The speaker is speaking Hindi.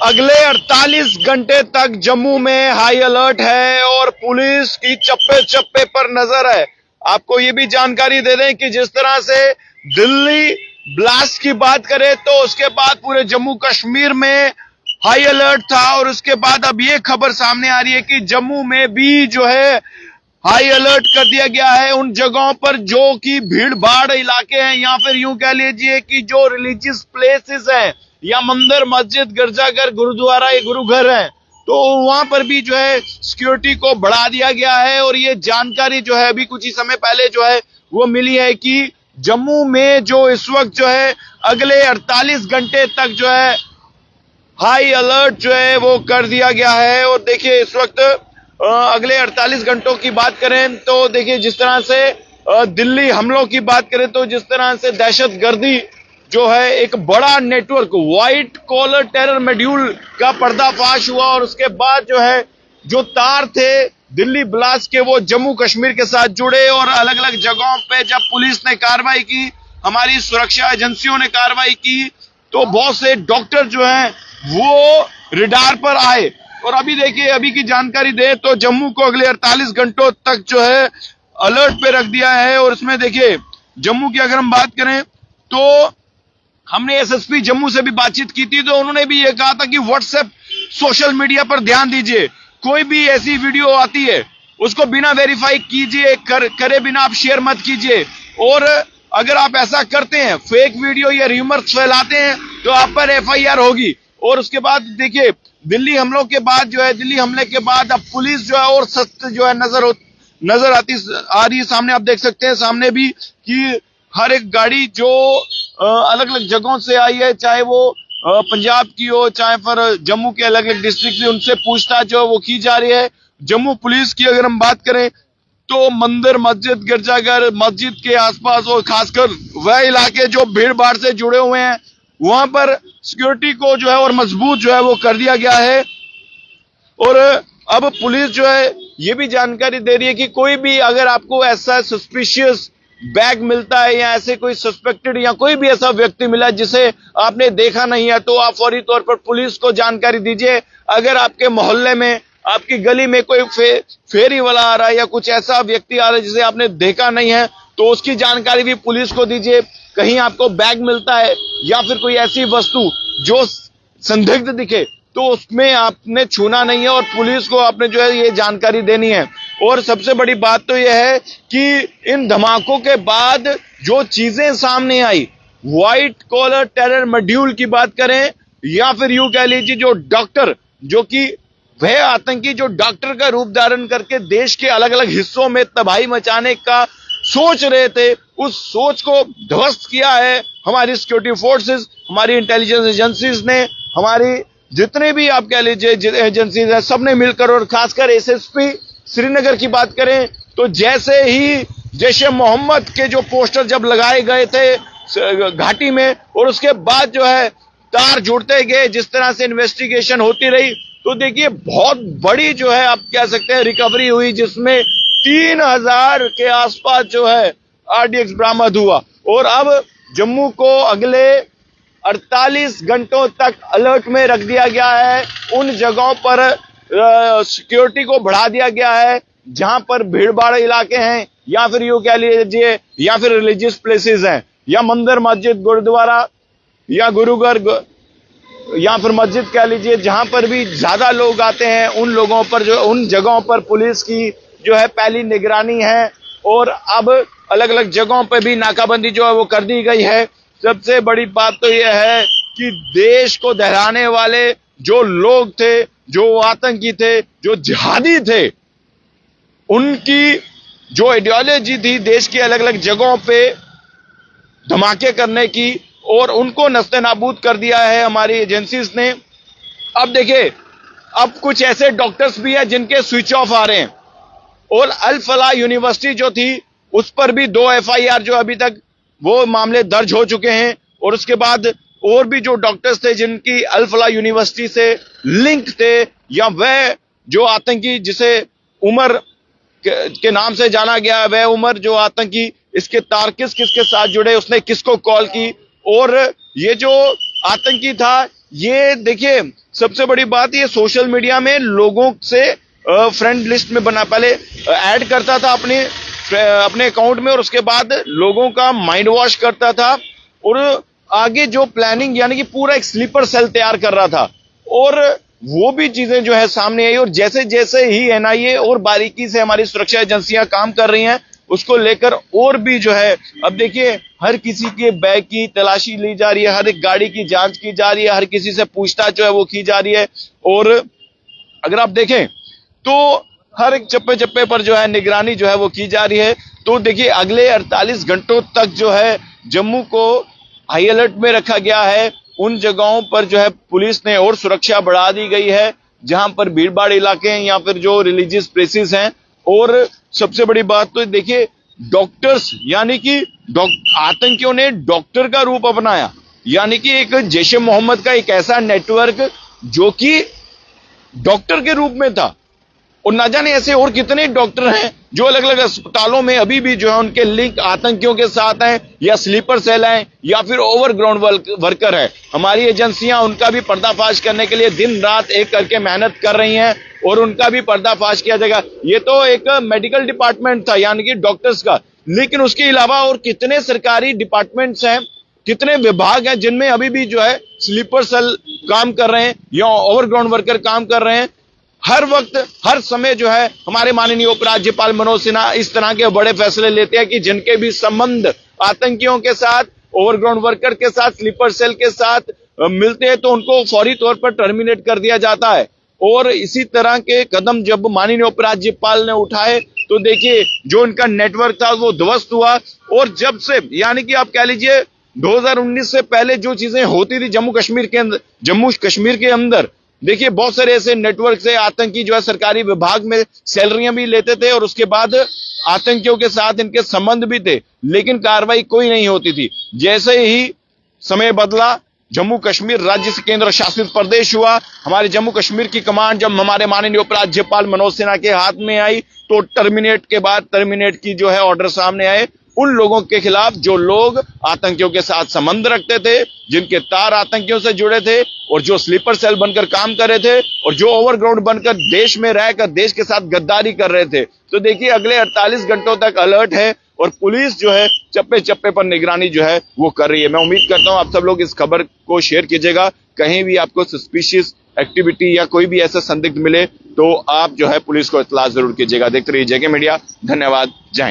अगले 48 घंटे तक जम्मू में हाई अलर्ट है और पुलिस की चप्पे चप्पे पर नजर है। आपको ये भी जानकारी दे दें कि जिस तरह से दिल्ली ब्लास्ट की बात करें तो उसके बाद पूरे जम्मू कश्मीर में हाई अलर्ट था और उसके बाद अब ये खबर सामने आ रही है कि जम्मू में भी जो है हाई अलर्ट कर दिया गया है उन जगहों पर जो कि भीड़ भाड़ इलाके हैं या फिर यूं कह लीजिए कि जो रिलीजियस प्लेसेस हैं या मंदिर मस्जिद गिरजाघर गुरुद्वारा ये गुरुघर है, तो वहां पर भी जो है सिक्योरिटी को बढ़ा दिया गया है। और ये जानकारी जो है अभी कुछ ही समय पहले जो है वो मिली है कि जम्मू में जो इस वक्त जो है अगले 48 घंटे तक जो है हाई अलर्ट जो है वो कर दिया गया है। और देखिए इस वक्त अगले 48 घंटों की बात करें तो देखिए जिस तरह से दिल्ली हमलों की बात करें तो जिस तरह से दहशतगर्दी जो है एक बड़ा network white collar terror module का पर्दाफाश हुआ और उसके बाद जो है जो तार थे दिल्ली ब्लास्ट के वो जम्मू कश्मीर के साथ जुड़े और अलग अलग जगहों पे जब पुलिस ने कार्रवाई की, हमारी सुरक्षा एजेंसियों ने कार्रवाई की, तो बहुत से डॉक्टर जो हैं वो रिडार पर आए। और अभी देखिए अभी की जानकारी दे तो जम्मू को अगले 48 घंटों तक जो है अलर्ट पे रख दिया है। और इसमें देखिए जम्मू की अगर हम बात करें तो हमने एसएसपी जम्मू से भी बातचीत की थी तो उन्होंने भी ये कहा था कि व्हाट्सएप सोशल मीडिया पर ध्यान दीजिए, कोई भी ऐसी वीडियो आती है उसको बिना वेरीफाई कीजिए, करे बिना आप शेयर मत कीजिए। और अगर आप ऐसा करते हैं फेक वीडियो या र्यूमर्स फैलाते हैं तो आप पर एफआईआर होगी। और उसके बाद देखिए दिल्ली हमलों के बाद जो है दिल्ली हमले के बाद अब पुलिस जो है और सख्त जो है नजर आ रही है सामने। आप देख सकते हैं सामने भी कि हर एक गाड़ी जो अलग अलग जगहों से आई है, चाहे वो पंजाब की हो चाहे फिर जम्मू के अलग अलग डिस्ट्रिक्ट से, उनसे पूछताछ जो है वो की जा रही है। जम्मू पुलिस की अगर हम बात करें तो मंदिर मस्जिद गिरजाघर मस्जिद के आसपास और खासकर वह इलाके जो भीड़ भाड़ से जुड़े हुए हैं वहां पर सिक्योरिटी को जो है और मजबूत जो है वो कर दिया गया है। और अब पुलिस जो है ये भी जानकारी दे रही है कि कोई भी अगर आपको ऐसा सस्पिशियस बैग मिलता है या ऐसे कोई सस्पेक्टेड या कोई भी ऐसा व्यक्ति मिला जिसे आपने देखा नहीं है तो आप फौरी तौर पर पुलिस को जानकारी दीजिए। अगर आपके मोहल्ले में आपकी गली में कोई फेरी वाला आ रहा है या कुछ ऐसा व्यक्ति आ रहा है जिसे आपने देखा नहीं है तो उसकी जानकारी भी पुलिस को दीजिए। कहीं आपको बैग मिलता है या फिर कोई ऐसी वस्तु जो संदिग्ध दिखे तो उसमें आपने छूना नहीं है और पुलिस को आपने जो है ये जानकारी देनी है। और सबसे बड़ी बात तो यह है कि इन धमाकों के बाद जो चीजें सामने आई, व्हाइट कॉलर टेरर मॉड्यूल की बात करें या फिर यूं कह लीजिए जो डॉक्टर जो कि वह आतंकी जो डॉक्टर का रूप धारण करके देश के अलग अलग हिस्सों में तबाही मचाने का सोच रहे थे, उस सोच को ध्वस्त किया है हमारी सिक्योरिटी फोर्सेस, हमारी इंटेलिजेंस एजेंसीज ने, हमारी जितने भी आप कह लीजिए एजेंसीज हैं सबने मिलकर। और खासकर एसएसपी श्रीनगर की बात करें तो जैसे ही जैश ए मोहम्मद के जो पोस्टर जब लगाए गए थे घाटी में और उसके बाद जो है तार जुड़ते गए, जिस तरह से इन्वेस्टिगेशन होती रही तो देखिए बहुत बड़ी जो है आप कह सकते हैं रिकवरी हुई जिसमें 3000 के आसपास जो है आरडीएक्स बरामद हुआ। और अब जम्मू को अगले 48 घंटों तक अलर्ट में रख दिया गया है। उन जगहों पर सिक्योरिटी को बढ़ा दिया गया है जहां पर भीड़ भाड़ इलाके हैं या फिर यूं कह लीजिए या फिर रिलीजियस प्लेसेस हैं या मंदिर मस्जिद गुरुद्वारा या गुरुघर या फिर मस्जिद कह लीजिए जहां पर भी ज्यादा लोग आते हैं उन लोगों पर जो उन जगहों पर पुलिस की जो है पहली निगरानी है। और अब अलग अलग जगहों पर भी नाकाबंदी जो है वो कर दी गई है। सबसे बड़ी बात तो यह है कि देश को दहराने वाले जो लोग थे, जो आतंकी थे, जो जिहादी थे, उनकी जो आइडियोलॉजी थी देश के अलग अलग जगहों पे धमाके करने की और उनको नस्ते नाबूद कर दिया है हमारी एजेंसीज ने। अब देखिए अब कुछ ऐसे डॉक्टर्स भी हैं जिनके स्विच ऑफ आ रहे हैं और अल फलाह यूनिवर्सिटी जो थी उस पर भी 2 एफआईआर जो अभी तक वो मामले दर्ज हो चुके हैं। और उसके बाद और भी जो डॉक्टर्स थे जिनकी अल फलाह यूनिवर्सिटी से लिंक थे या वह जो आतंकी जिसे उमर के नाम से जाना गया, वह उमर जो आतंकी इसके तार किस किस के साथ जुड़े, उसने किसको कॉल की और ये जो आतंकी था। ये देखिए सबसे बड़ी बात, ये सोशल मीडिया में लोगों से फ्रेंड लिस्ट में बना, पहले ऐड करता था अपने अकाउंट में और उसके बाद लोगों का माइंड वॉश करता था और आगे जो प्लानिंग यानी कि पूरा एक स्लीपर सेल तैयार कर रहा था। और वो भी चीजें जो है सामने आई और जैसे जैसे ही एनआईए और बारीकी से हमारी सुरक्षा एजेंसियां काम कर रही हैं उसको लेकर और भी जो है, अब देखिए हर किसी के बैग की तलाशी ली जा रही है, हर एक गाड़ी की जांच की जा रही है, हर किसी से पूछताछ जो है वो की जा रही है। और अगर आप देखें तो हर एक चप्पे चप्पे पर जो है निगरानी जो है वो की जा रही है। तो देखिए अगले 48 घंटों तक जो है जम्मू को हाई अलर्ट में रखा गया है। उन जगहों पर जो है पुलिस ने और सुरक्षा बढ़ा दी गई है जहां पर भीड़ भाड़ इलाके हैं या फिर जो रिलीजियस प्लेसेस हैं। और सबसे बड़ी बात तो देखिए डॉक्टर्स यानी कि आतंकियों ने डॉक्टर का रूप अपनाया, यानी कि एक जैश ए मोहम्मद का एक ऐसा नेटवर्क जो कि डॉक्टर के रूप में था। और ना जाने ऐसे और कितने डॉक्टर हैं जो अलग अलग अस्पतालों में अभी भी जो है उनके लिंक आतंकियों के साथ हैं या स्लीपर सेल हैं या फिर ओवरग्राउंड वर्कर है। हमारी एजेंसियां उनका भी पर्दाफाश करने के लिए दिन रात एक करके मेहनत कर रही हैं और उनका भी पर्दाफाश किया जाएगा। ये तो एक मेडिकल डिपार्टमेंट था यानी कि डॉक्टर्स का, लेकिन उसके अलावा और कितने सरकारी डिपार्टमेंट्स हैं, कितने विभाग हैं जिनमें अभी भी जो है स्लीपर सेल काम कर रहे हैं या ओवरग्राउंड वर्कर काम कर रहे हैं। हर वक्त हर समय जो है हमारे माननीय उपराज्यपाल मनोज सिन्हा इस तरह के बड़े फैसले लेते हैं कि जिनके भी संबंध आतंकियों के साथ, ओवरग्राउंड वर्कर के साथ, स्लीपर सेल के साथ मिलते हैं तो उनको फौरी तौर पर टर्मिनेट कर दिया जाता है। और इसी तरह के कदम जब माननीय उपराज्यपाल ने उठाए तो देखिए जो इनका नेटवर्क था वो ध्वस्त हुआ। और जब से यानी कि आप कह लीजिए 2019 से पहले जो चीजें होती थी जम्मू कश्मीर के अंदर देखिए बहुत सारे ऐसे नेटवर्क से आतंकी जो है सरकारी विभाग में सैलरियां भी लेते थे और उसके बाद आतंकियों के साथ इनके संबंध भी थे, लेकिन कार्रवाई कोई नहीं होती थी। जैसे ही समय बदला, जम्मू कश्मीर राज्य से केंद्र शासित प्रदेश हुआ, हमारे जम्मू कश्मीर की कमान जब हमारे माननीय उपराज्यपाल मनोज सिन्हा के हाथ में आई तो टर्मिनेट की जो है ऑर्डर सामने आए। उन लोगों के खिलाफ जो लोग आतंकियों के साथ संबंध रखते थे, जिनके तार आतंकियों से जुड़े थे और जो स्लीपर सेल बनकर काम कर रहे थे और जो ओवरग्राउंड बनकर देश में रहकर देश के साथ गद्दारी कर रहे थे। तो देखिए अगले 48 घंटों तक अलर्ट है और पुलिस जो है चप्पे चप्पे पर निगरानी जो है वो कर रही है। मैं उम्मीद करता हूं आप सब लोग इस खबर को शेयर कीजिएगा। कहीं भी आपको सस्पिशियस एक्टिविटी या कोई भी ऐसा संदिग्ध मिले तो आप जो है पुलिस को इत्तला जरूर कीजिएगा। देखते रहिए जेके मीडिया। धन्यवाद। जय हिंद।